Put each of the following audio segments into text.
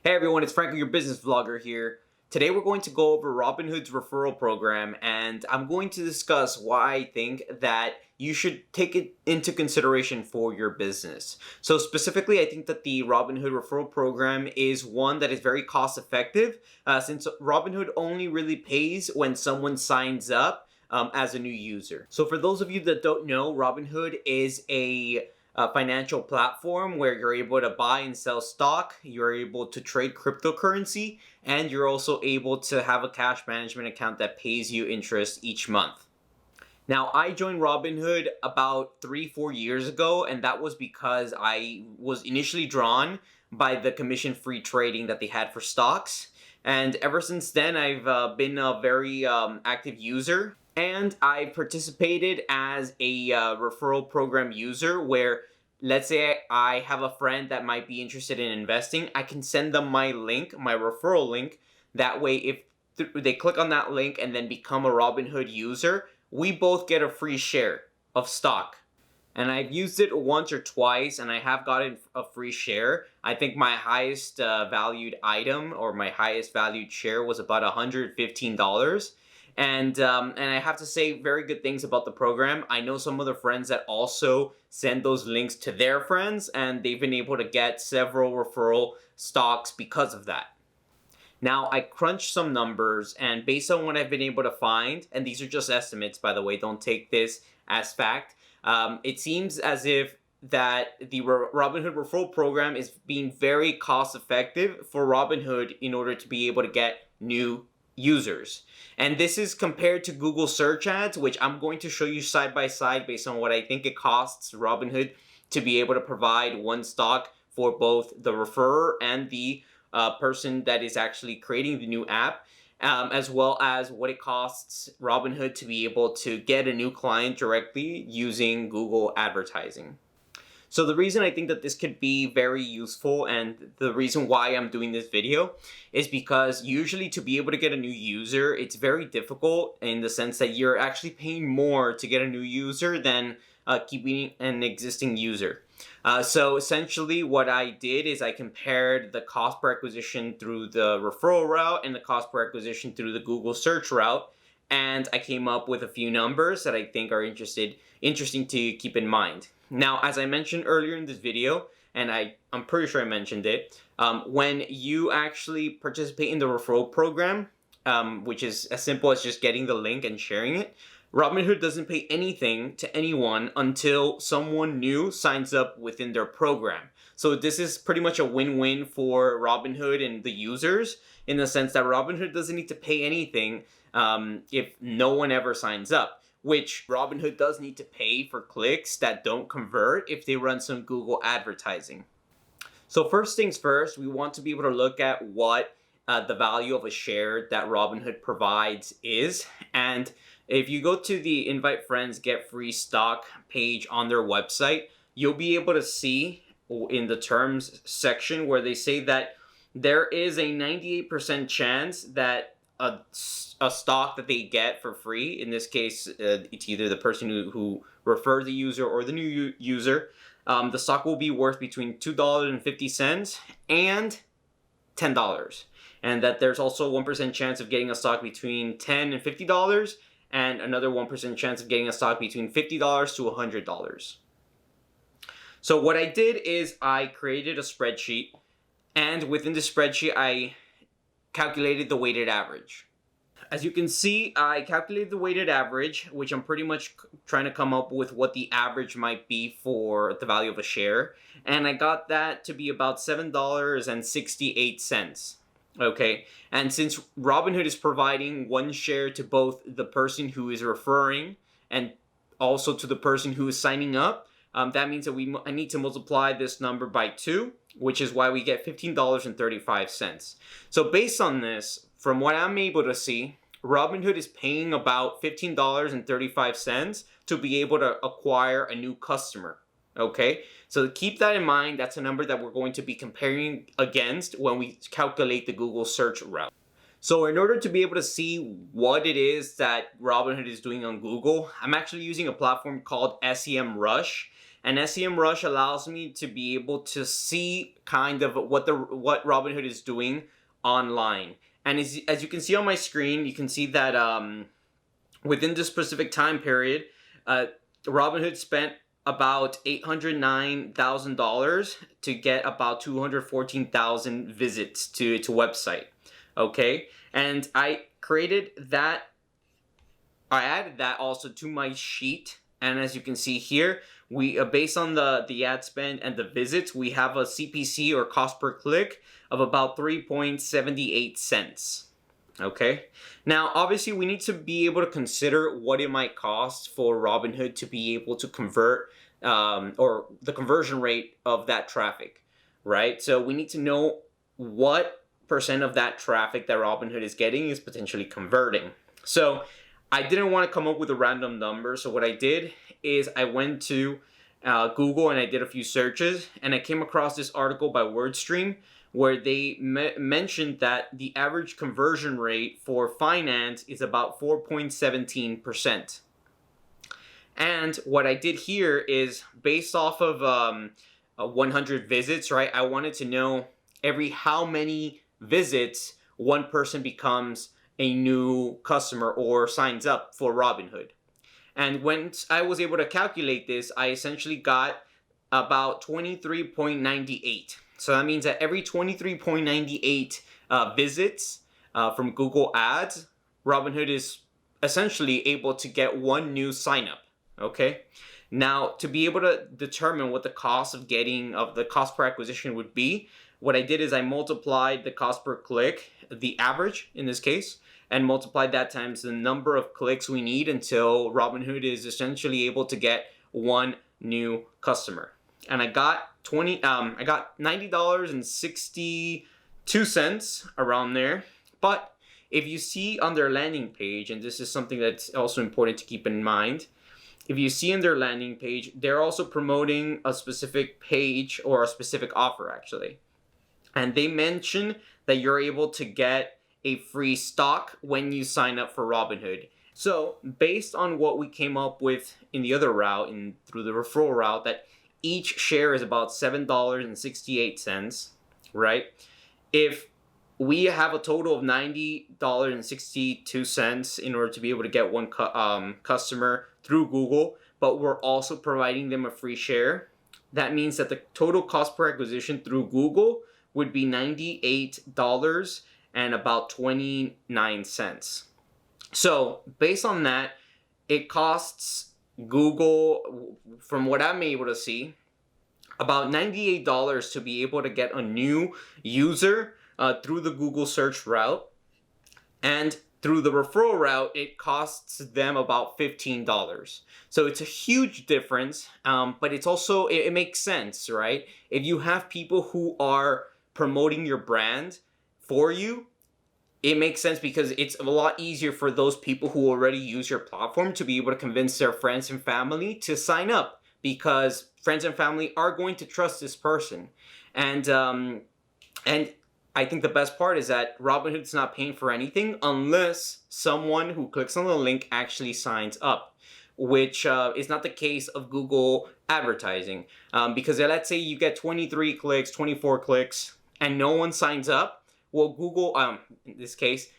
Hey everyone, it's Franco, your business vlogger here. Today we're going to go over Robinhood's referral program, and I'm going to discuss why I think that you should take it into consideration for your business. So specifically, I think that the Robinhood referral program is one that is very cost effective since Robinhood only really pays when someone signs up as a new user. So for those of you that don't know, Robinhood is a financial platform where you're able to buy and sell stock, you're able to trade cryptocurrency, and you're also able to have a cash management account that pays you interest each month. Now, I joined Robinhood about 3-4 years ago, and that was because I was initially drawn by the commission-free trading that they had for stocks. And ever since then, I've been a very active user. And I participated as a referral program user where, let's say I have a friend that might be interested in investing, I can send them my link, my referral link. That way, if they click on that link and then become a Robinhood user, we both get a free share of stock. And I've used it once or twice, and I have gotten a free share. I think my highest valued item or my highest valued share was about $115. And I have to say very good things about the program. I know some other friends that also send those links to their friends, and they've been able to get several referral stocks because of that. Now, I crunched some numbers, and based on what I've been able to find, and these are just estimates, by the way, don't take this as fact, it seems as if that the Robinhood referral program is being very cost effective for Robinhood in order to be able to get new users. And this is compared to Google search ads, which I'm going to show you side by side based on what I think it costs Robinhood to be able to provide one stock for both the referrer and the person that is actually creating the new app, as well as what it costs Robinhood to be able to get a new client directly using Google advertising. So the reason I think that this could be very useful, and the reason why I'm doing this video, is because usually to be able to get a new user, it's very difficult in the sense that you're actually paying more to get a new user than keeping an existing user. So essentially what I did is I compared the cost per acquisition through the referral route and the cost per acquisition through the Google search route, and I came up with a few numbers that I think are interesting to keep in mind. Now, as I mentioned earlier in this video, and I'm pretty sure I mentioned it, when you actually participate in the referral program, which is as simple as just getting the link and sharing it, Robinhood doesn't pay anything to anyone until someone new signs up within their program. So this is pretty much a win-win for Robinhood and the users, in the sense that Robinhood doesn't need to pay anything if no one ever signs up, which Robinhood does need to pay for clicks that don't convert if they run some Google advertising. So first things first, we want to be able to look at what the value of a share that Robinhood provides is. And if you go to the Invite Friends Get Free Stock page on their website, you'll be able to see in the terms section where they say that there is a 98% chance that a stock that they get for free, in this case, it's either the person who referred the user or the new user, the stock will be worth between $2.50 and $10. And that there's also a 1% chance of getting a stock between $10 and $50, and another 1% chance of getting a stock between $50 to $100. So what I did is I created a spreadsheet, and within the spreadsheet, I calculated the weighted average. As you can see, I calculated the weighted average, which I'm pretty much trying to come up with what the average might be for the value of a share. And I got that to be about $7.68. Okay, and since Robinhood is providing one share to both the person who is referring and also to the person who is signing up, that means that I need to multiply this number by 2, which is why we get $15.35. So based on this, from what I'm able to see, Robinhood is paying about $15.35 to be able to acquire a new customer. Okay, so keep that in mind. That's a number that we're going to be comparing against when we calculate the Google search route. So in order to be able to see what it is that Robinhood is doing on Google, I'm actually using a platform called SEMrush. And SEMrush allows me to be able to see kind of what Robinhood is doing online. And as you can see on my screen, you can see that within this specific time period, Robinhood spent about $809,000 to get about 214,000 visits to its website. Okay, and I added that also to my sheet, and as you can see here, we based on the ad spend and the visits, we have a CPC, or cost per click, of about 3.78 cents. Okay, now obviously we need to be able to consider what it might cost for Robinhood to be able to convert, or the conversion rate of that traffic, right? So we need to know what percent of that traffic that Robinhood is getting is potentially converting. So I didn't want to come up with a random number, so what I did is I went to Google and I did a few searches, and I came across this article by WordStream where they mentioned that the average conversion rate for finance is about 4.17%. And what I did here is, based off of 100 visits, right? I wanted to know every how many visits one person becomes a new customer or signs up for Robinhood. And once I was able to calculate this, I essentially got about 23.98. So that means that every 23.98 visits from Google Ads, Robinhood is essentially able to get one new sign up. Okay. Now, to be able to determine what the cost per acquisition would be, what I did is I multiplied the cost per click, the average in this case, and multiplied that times the number of clicks we need until Robinhood is essentially able to get one new customer. And I got $90.62 around there. But if you see on their landing page, and this is something that's also important to keep in mind, if you see in their landing page, they're also promoting a specific page, or a specific offer actually. And they mention that you're able to get a free stock when you sign up for Robinhood. So based on what we came up with in the other route, through the referral route, that each share is about $7.68, right? If we have a total of $90.62 in order to be able to get one customer through Google, but we're also providing them a free share, that means that the total cost per acquisition through Google would be $98.29. So based on that, it costs Google, from what I'm able to see, about $98 to be able to get a new user through the Google search route. And through the referral route, it costs them about $15. So it's a huge difference, but it's also, it makes sense, right? If you have people who are promoting your brand for you, it makes sense, because it's a lot easier for those people who already use your platform to be able to convince their friends and family to sign up, because friends and family are going to trust this person. And I think the best part is that Robinhood's not paying for anything unless someone who clicks on the link actually signs up, which is not the case of Google advertising. Because let's say you get 23 clicks, 24 clicks, and no one signs up. Well, Google, in this case,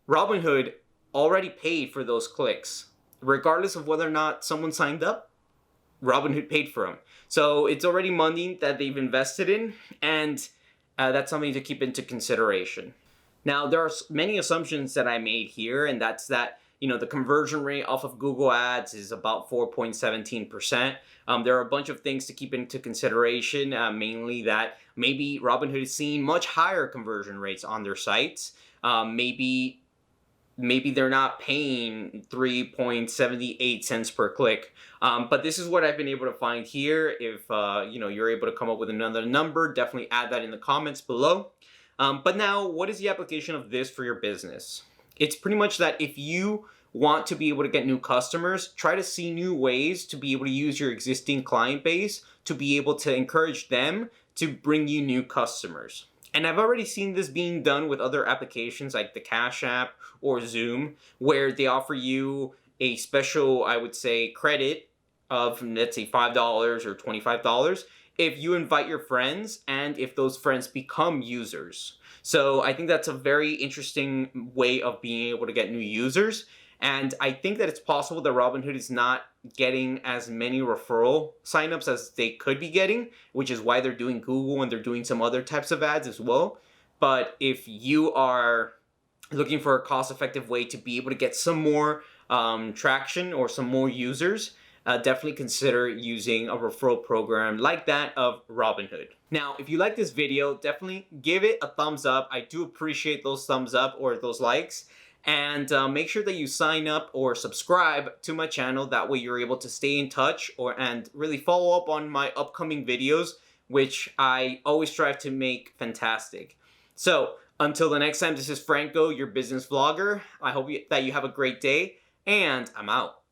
Robinhood already paid for those clicks. Regardless of whether or not someone signed up, Robinhood paid for them. So it's already money that they've invested in, and that's something to keep into consideration. Now, there are many assumptions that I made here, and that's that, the conversion rate off of Google Ads is about 4.17%. There are a bunch of things to keep into consideration, mainly that maybe Robinhood is seeing much higher conversion rates on their sites. Maybe they're not paying 3.78 cents per click. But this is what I've been able to find here. If you're able to come up with another number, definitely add that in the comments below. But now, what is the application of this for your business? It's pretty much that if you want to be able to get new customers, try to see new ways to be able to use your existing client base to be able to encourage them to bring you new customers. And I've already seen this being done with other applications like the Cash App or Zoom, where they offer you a special, I would say, credit of, let's say, $5 or $25 if you invite your friends and if those friends become users. So I think that's a very interesting way of being able to get new users. And I think that it's possible that Robinhood is not getting as many referral signups as they could be getting, which is why they're doing Google and they're doing some other types of ads as well. But if you are looking for a cost-effective way to be able to get some more traction or some more users, definitely consider using a referral program like that of Robinhood. Now, if you like this video, definitely give it a thumbs up. I do appreciate those thumbs up or those likes. And make sure that you sign up or subscribe to my channel. That way you're able to stay in touch and really follow up on my upcoming videos, which I always strive to make fantastic. So until the next time, this is Franco, your business vlogger. I hope that you have a great day, and I'm out.